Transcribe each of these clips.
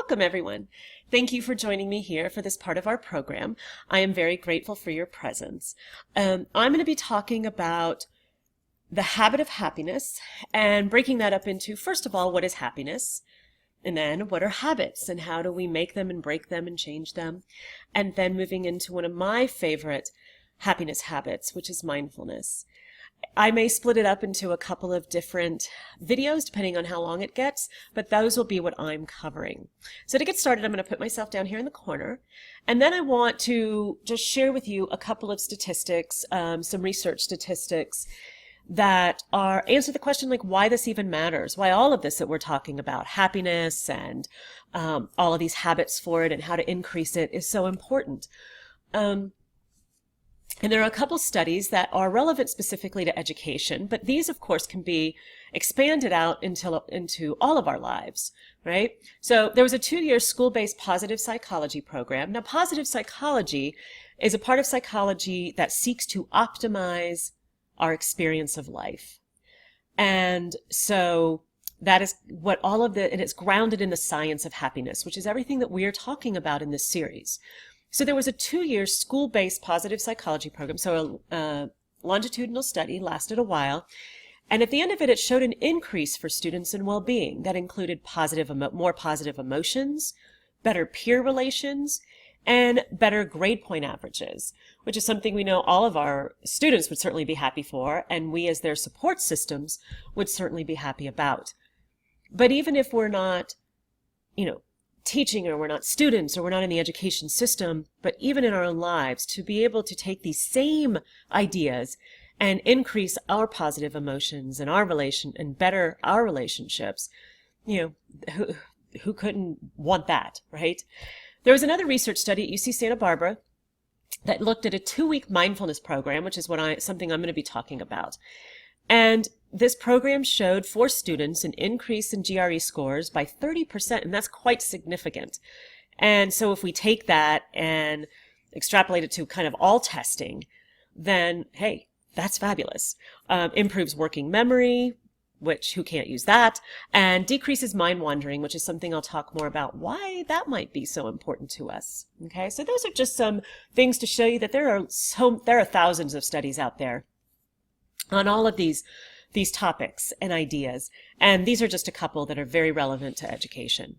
Welcome, everyone. Thank you for joining me here for this part of our program. I am very grateful for your presence. I'm going to be talking about the habit of happiness and breaking that up into, first of all, what is happiness? And then what are habits and how do we make them and break them and change them? And then moving into one of my favorite happiness habits, which is mindfulness. I may split it up into a couple of different videos depending on how long it gets, but those will be what I'm covering. So to get started, I'm going to put myself down here in the corner, and then I want to just share with you a couple of statistics, some research statistics that answer the question like why this even matters, why all of this that we're talking about, happiness and all of these habits for it and how to increase it is so important. And there are a couple studies that are relevant specifically to education, but these, of course, can be expanded out into all of our lives, right? So there was a 2-year school-based positive psychology program. Now, positive psychology is a part of psychology that seeks to optimize our experience of life. And so that is what and it's grounded in the science of happiness, which is everything that we are talking about in this series. So there was a 2-year school-based positive psychology program, so a longitudinal study, lasted a while, and at the end of it, it showed an increase for students in well-being that included more positive emotions, better peer relations, and better grade point averages, which is something we know all of our students would certainly be happy for, and we as their support systems would certainly be happy about. But even if we're not, teaching, or we're not students, or we're not in the education system, but even in our own lives, to be able to take these same ideas and increase our positive emotions and and better our relationships, who couldn't want that, right? There was another research study at UC Santa Barbara that looked at a 2-week mindfulness program, which is something I'm going to be talking about. And this program showed for students an increase in GRE scores by 30%, and that's quite significant. And so if we take that and extrapolate it to kind of all testing, then, hey, that's fabulous. Improves working memory, which who can't use that, and decreases mind wandering, which is something I'll talk more about why that might be so important to us. Okay, so those are just some things to show you that there are thousands of studies out there on all of these topics and ideas, and these are just a couple that are very relevant to education.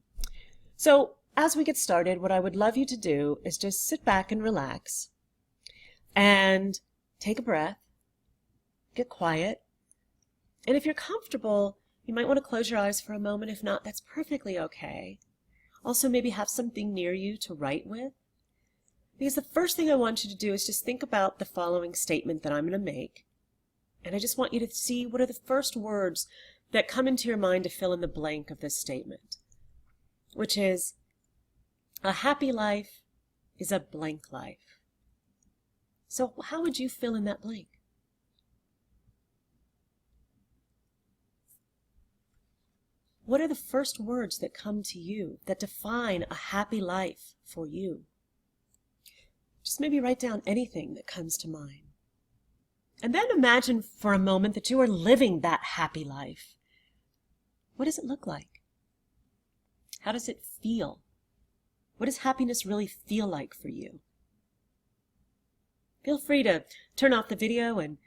So as we get started, what I would love you to do is just sit back and relax and take a breath, get quiet, and if you're comfortable, you might want to close your eyes for a moment. If not, that's perfectly okay. Also, maybe have something near you to write with, because the first thing I want you to do is just think about the following statement that I'm going to make. And I just want you to see what are the first words that come into your mind to fill in the blank of this statement, which is, a happy life is a blank life. So how would you fill in that blank? What are the first words that come to you that define a happy life for you? Just maybe write down anything that comes to mind. And then imagine for a moment that you are living that happy life. What does it look like? How does it feel? What does happiness really feel like for you? Feel free to turn off the video and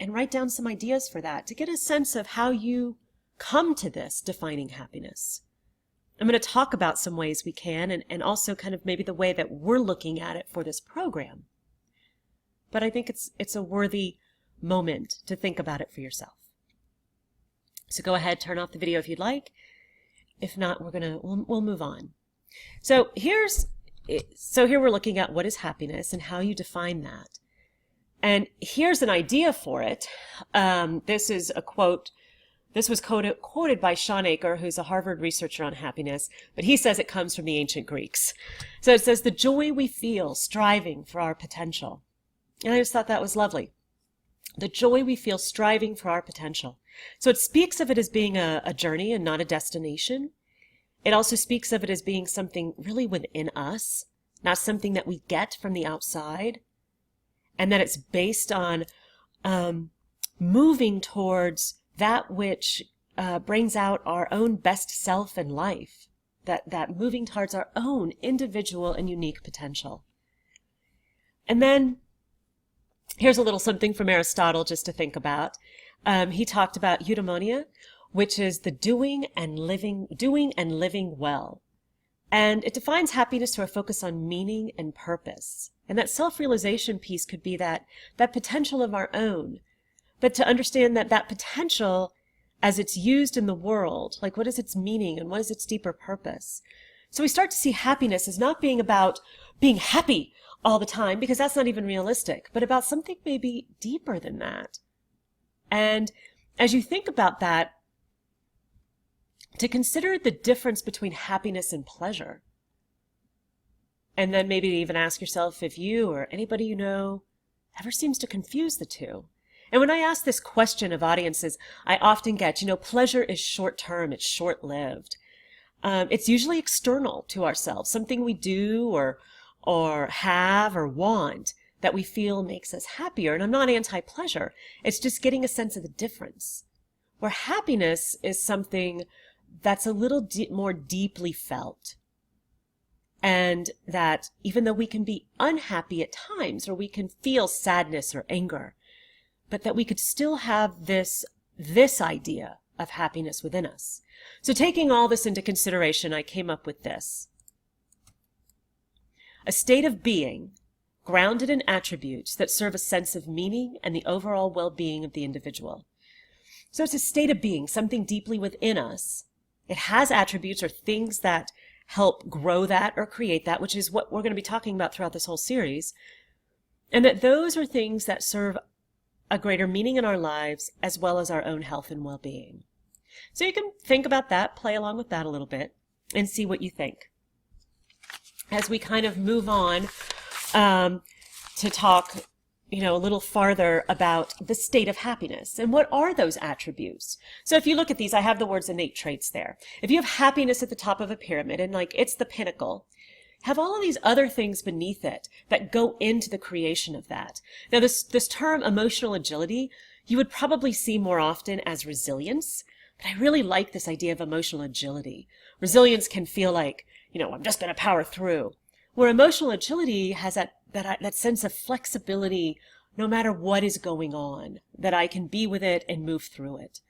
write down some ideas for that to get a sense of how you come to this defining happiness. I'm going to talk about some ways we can and also kind of maybe the way that we're looking at it for this program. But I think it's a worthy moment to think about it for yourself. So go ahead, turn off the video if you'd like. If not, we'll move on. So here we're looking at what is happiness and how you define that. And here's an idea for it. This is a quote. This was quoted by Sean Aker, who's a Harvard researcher on happiness, but he says it comes from the ancient Greeks. So it says, the joy we feel striving for our potential. And I just thought that was lovely. The joy we feel striving for our potential. So it speaks of it as being a journey and not a destination. It also speaks of it as being something really within us, not something that we get from the outside, and that it's based on moving towards that which brings out our own best self in life, that moving towards our own individual and unique potential. And then here's a little something from Aristotle just to think about. He talked about eudaimonia, which is the doing and living well. And it defines happiness through a focus on meaning and purpose. And that self-realization piece could be that potential of our own, but to understand that potential as it's used in the world, like what is its meaning and what is its deeper purpose. So we start to see happiness as not being about being happy all the time, because that's not even realistic, but about something maybe deeper than that. And as you think about that, to consider the difference between happiness and pleasure. And then maybe even ask yourself if you or anybody you know ever seems to confuse the two. And when I ask this question of audiences, I often get, pleasure is short-term, it's short-lived. It's usually external to ourselves, something we do or have or want that we feel makes us happier. And I'm not anti-pleasure. It's just getting a sense of the difference. Where happiness is something that's a little more deeply felt. And that even though we can be unhappy at times, or we can feel sadness or anger, but that we could still have this idea of happiness within us. So taking all this into consideration, I came up with this. A state of being grounded in attributes that serve a sense of meaning and the overall well-being of the individual. So it's a state of being, something deeply within us. It has attributes or things that help grow that or create that, which is what we're going to be talking about throughout this whole series. And that those are things that serve a greater meaning in our lives as well as our own health and well-being. So you can think about that, play along with that a little bit, and see what you think. As we kind of move on to talk a little farther about the state of happiness and what are those attributes. So if you look at these, I have the words innate traits there. If you have happiness at the top of a pyramid and it's the pinnacle, have all of these other things beneath it that go into the creation of that. Now this term emotional agility, you would probably see more often as resilience, but I really like this idea of emotional agility. Resilience can feel like, I'm just going to power through. Where emotional agility has that sense of flexibility no matter what is going on, that I can be with it and move through it.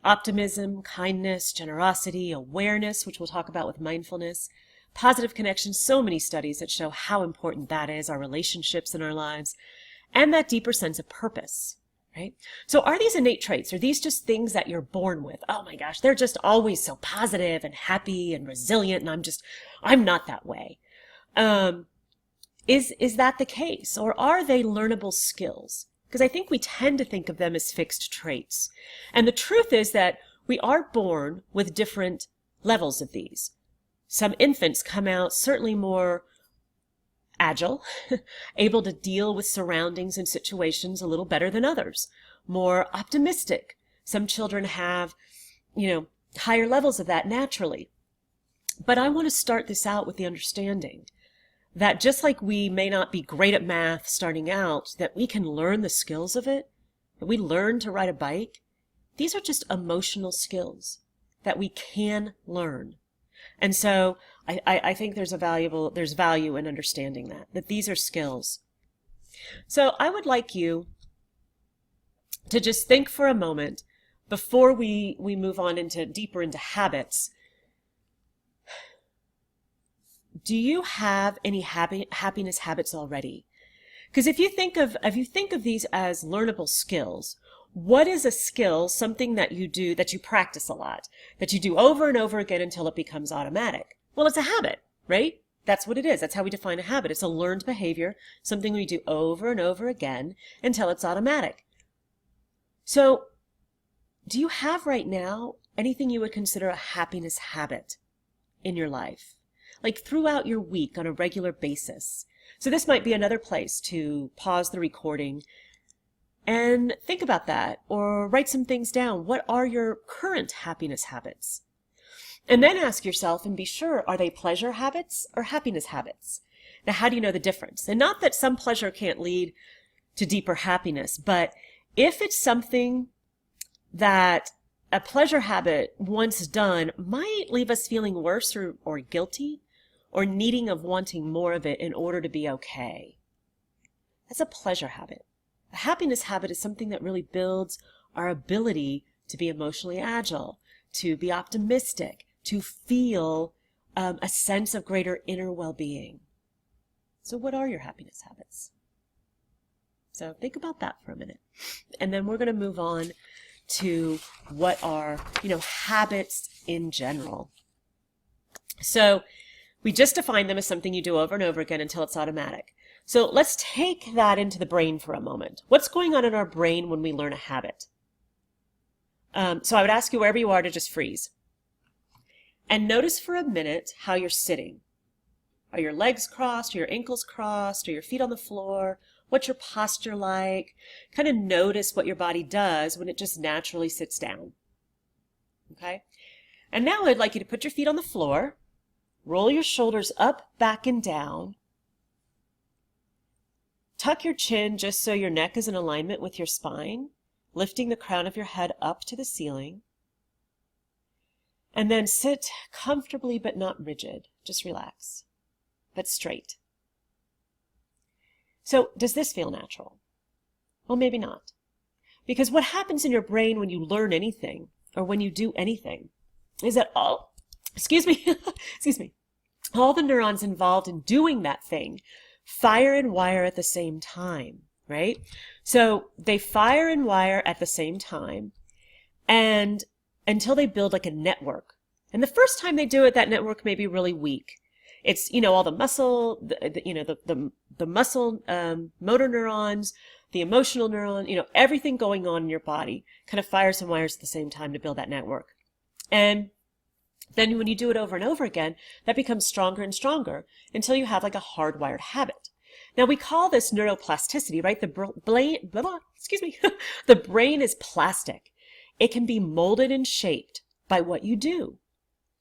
Optimism, kindness, generosity, awareness, which we'll talk about with mindfulness, positive connections, so many studies that show how important that is, our relationships in our lives, and that deeper sense of purpose, right? So are these innate traits? Are these just things that you're born with? Oh my gosh, they're just always so positive and happy and resilient, and I'm not that way. Is that the case? Or are they learnable skills? Because I think we tend to think of them as fixed traits. And the truth is that we are born with different levels of these. Some infants come out certainly more agile, able to deal with surroundings and situations a little better than others, more optimistic. Some children have, higher levels of that naturally. But I want to start this out with the understanding that just like we may not be great at math starting out, that we can learn the skills of it, that we learn to ride a bike, these are just emotional skills that we can learn. And so I think there's value in understanding that these are skills. So I would like you to just think for a moment before we move on deeper into habits. Do you have any happiness habits already? Because if you think of these as learnable skills, what is a skill, something that you do, that you practice a lot, that you do over and over again until it becomes automatic? Well, it's a habit, right? That's what it is. That's how we define a habit. It's a learned behavior, something we do over and over again until it's automatic. So, do you have right now anything you would consider a happiness habit in your life? Like throughout your week on a regular basis. So this might be another place to pause the recording and think about that, or write some things down. What are your current happiness habits? And then ask yourself and be sure, are they pleasure habits or happiness habits? Now, how do you know the difference? And not that some pleasure can't lead to deeper happiness, but if it's something that a pleasure habit, once done, might leave us feeling worse or guilty or needing of wanting more of it in order to be okay. That's a pleasure habit. A happiness habit is something that really builds our ability to be emotionally agile, to be optimistic, to feel a sense of greater inner well-being. So what are your happiness habits? So think about that for a minute. And then we're going to move on to what are, habits in general. So we just defined them as something you do over and over again until it's automatic. So let's take that into the brain for a moment. What's going on in our brain when we learn a habit? So I would ask you wherever you are to just freeze. And notice for a minute how you're sitting. Are your legs crossed? Are your ankles crossed? Are your feet on the floor? What's your posture like? Kind of notice what your body does when it just naturally sits down. Okay? And now I'd like you to put your feet on the floor, roll your shoulders up, back, and down. Tuck your chin just so your neck is in alignment with your spine, lifting the crown of your head up to the ceiling. And then sit comfortably but not rigid. Just relax, but straight. So does this feel natural? Well, maybe not. Because what happens in your brain when you learn anything or when you do anything is that all the neurons involved in doing that thing fire and wire at the same time, right? So they fire and wire at the same time and until they build like a network. And the first time they do it, that network may be really weak. It's, all the muscle, the muscle motor neurons, the emotional neuron, everything going on in your body kind of fires and wires at the same time to build that network. And then when you do it over and over again, that becomes stronger and stronger until you have like a hardwired habit. Now we call this neuroplasticity, right? The brain is plastic. It can be molded and shaped by what you do.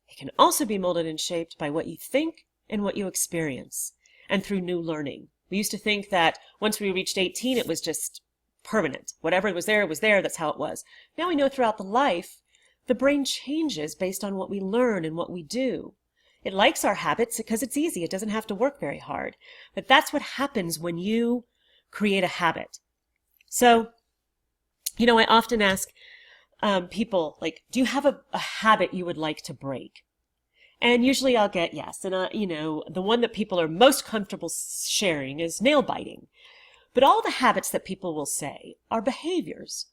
It can also be molded and shaped by what you think and what you experience, and through new learning. We used to think that once we reached 18, it was just permanent. Whatever was there, that's how it was. Now we know throughout the life, the brain changes based on what we learn and what we do. It likes our habits because it's easy. It doesn't have to work very hard. But that's what happens when you create a habit. So, I often ask people, like, do you have a habit you would like to break? And usually I'll get yes. And, the one that people are most comfortable sharing is nail biting. But all the habits that people will say are behaviors.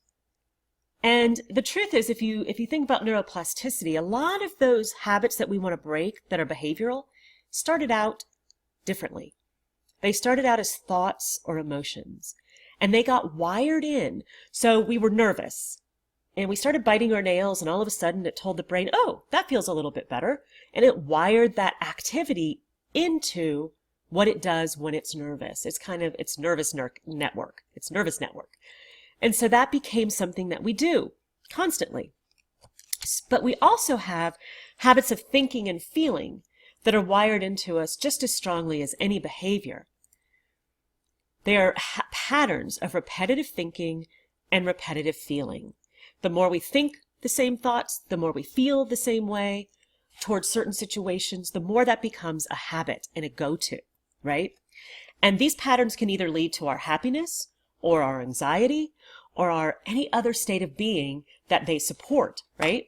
And the truth is, if you think about neuroplasticity, a lot of those habits that we want to break that are behavioral started out differently. They started out as thoughts or emotions. And they got wired in. So we were nervous. And we started biting our nails, and all of a sudden it told the brain, oh, that feels a little bit better. And it wired that activity into what it does when it's nervous. It's kind of its nervous network. It's nervous network. And so that became something that we do constantly. But we also have habits of thinking and feeling that are wired into us just as strongly as any behavior. They are patterns of repetitive thinking and repetitive feeling. The more we think the same thoughts, the more we feel the same way towards certain situations, the more that becomes a habit and a go-to, right? And these patterns can either lead to our happiness or our anxiety or our any other state of being that they support, right?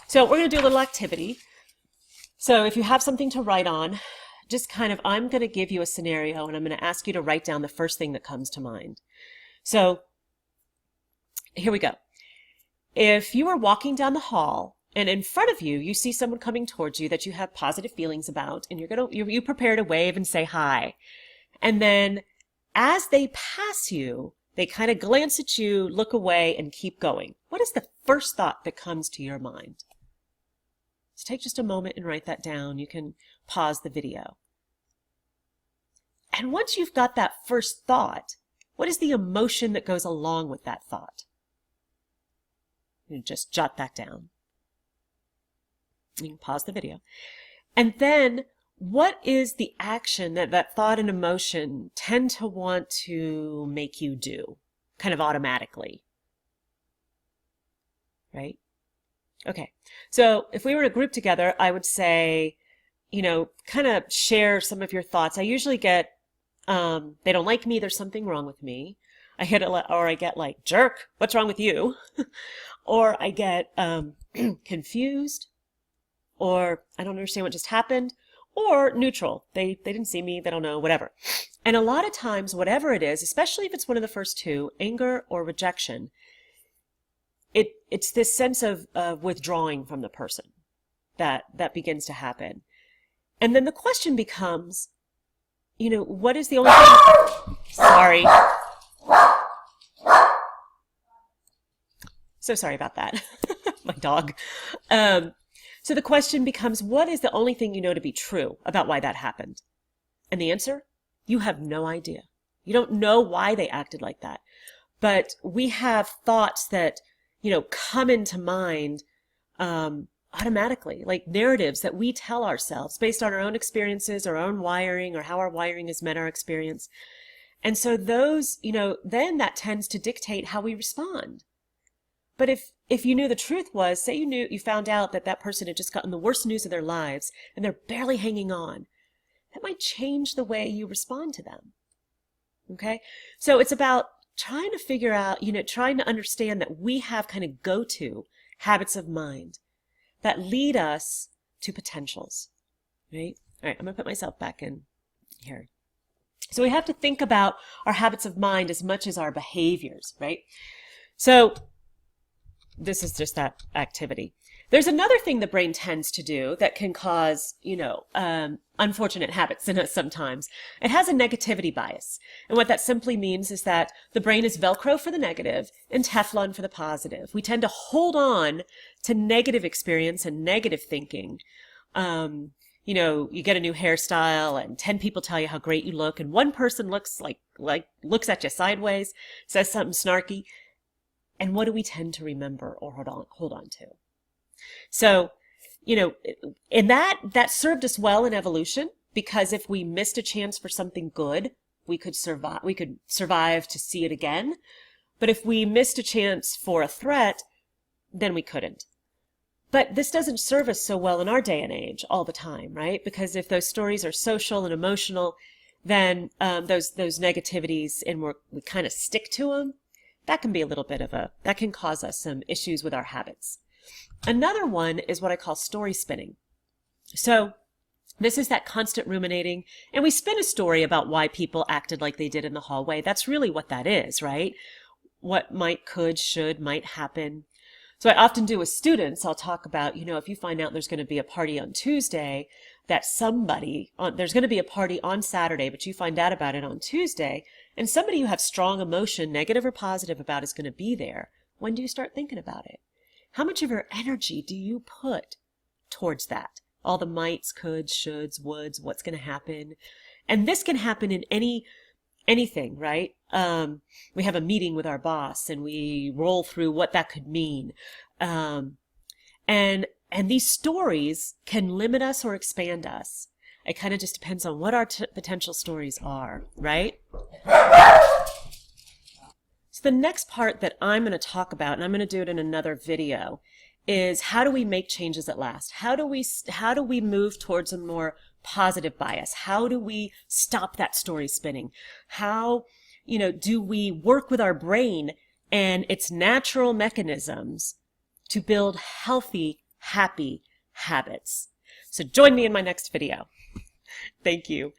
So we're going to do a little activity. So if you have something to write on, I'm going to give you a scenario and I'm going to ask you to write down the first thing that comes to mind. So here we go. If you are walking down the hall and in front of you, you see someone coming towards you that you have positive feelings about, and you prepare to wave and say hi. And then as they pass you, they kind of glance at you, look away, and keep going. What is the first thought that comes to your mind? So take just a moment and write that down. You can pause the video. And once you've got that first thought, what is the emotion that goes along with that thought? You just jot that down. You can pause the video. And then what is the action that thought and emotion tend to want to make you do kind of automatically? Right? Okay. So if we were in a group together, I would say, kind of share some of your thoughts. I usually get, they don't like me, there's something wrong with me. Or I get like, jerk, what's wrong with you? Or I get confused, or I don't understand what just happened, or neutral. They didn't see me, they don't know, whatever. And a lot of times, whatever it is, especially if it's one of the first two, anger or rejection, it's this sense of withdrawing from the person that begins to happen. And then the question becomes, what is the only thing? Sorry. So sorry about that. My dog. So the question becomes, what is the only thing you know to be true about why that happened? And the answer, you have no idea. You don't know why they acted like that. But we have thoughts that, come into mind automatically, like narratives that we tell ourselves based on our own experiences, our own wiring, or how our wiring has met our experience. And so those, then that tends to dictate how we respond. But if you knew the truth was, say you found out that that person had just gotten the worst news of their lives and they're barely hanging on, that might change the way you respond to them. Okay? So it's about trying to figure out, trying to understand that we have kind of go-to habits of mind that lead us to potentials, right? All right, I'm going to put myself back in here. So we have to think about our habits of mind as much as our behaviors, right? So this is just that activity. There's another thing the brain tends to do that can cause, unfortunate habits in us sometimes. It has a negativity bias. And what that simply means is that the brain is Velcro for the negative and Teflon for the positive. We tend to hold on to negative experience and negative thinking. You get a new hairstyle and 10 people tell you how great you look, and one person looks looks at you sideways, says something snarky. And what do we tend to remember or hold on to? So, and that served us well in evolution, because if we missed a chance for something good, we could survive to see it again. But if we missed a chance for a threat, then we couldn't. But this doesn't serve us so well in our day and age all the time, right? Because if those stories are social and emotional, then those negativities, and we kind of stick to them, that can be a little bit that can cause us some issues with our habits. Another one is what I call story spinning. So this is that constant ruminating, and we spin a story about why people acted like they did in the hallway. That's really what that is, right? What might, could, should, might happen. So I often do with students, I'll talk about, if you find out there's going to be a party on Tuesday, there's going to be a party on Saturday, but you find out about it on Tuesday, and somebody you have strong emotion, negative or positive, about is going to be there, when do you start thinking about it? How much of your energy do you put towards that? All the mights, coulds, shoulds, woulds, what's going to happen? And this can happen in anything, right? We have a meeting with our boss and we roll through what that could mean. And these stories can limit us or expand us. It kind of just depends on what our potential stories are, right? So the next part that I'm going to talk about, and I'm going to do it in another video, is how do we make changes at last? How do we move towards a more positive bias? How do we stop that story spinning? How, do we work with our brain and its natural mechanisms to build healthy, happy habits? So join me in my next video. Thank you.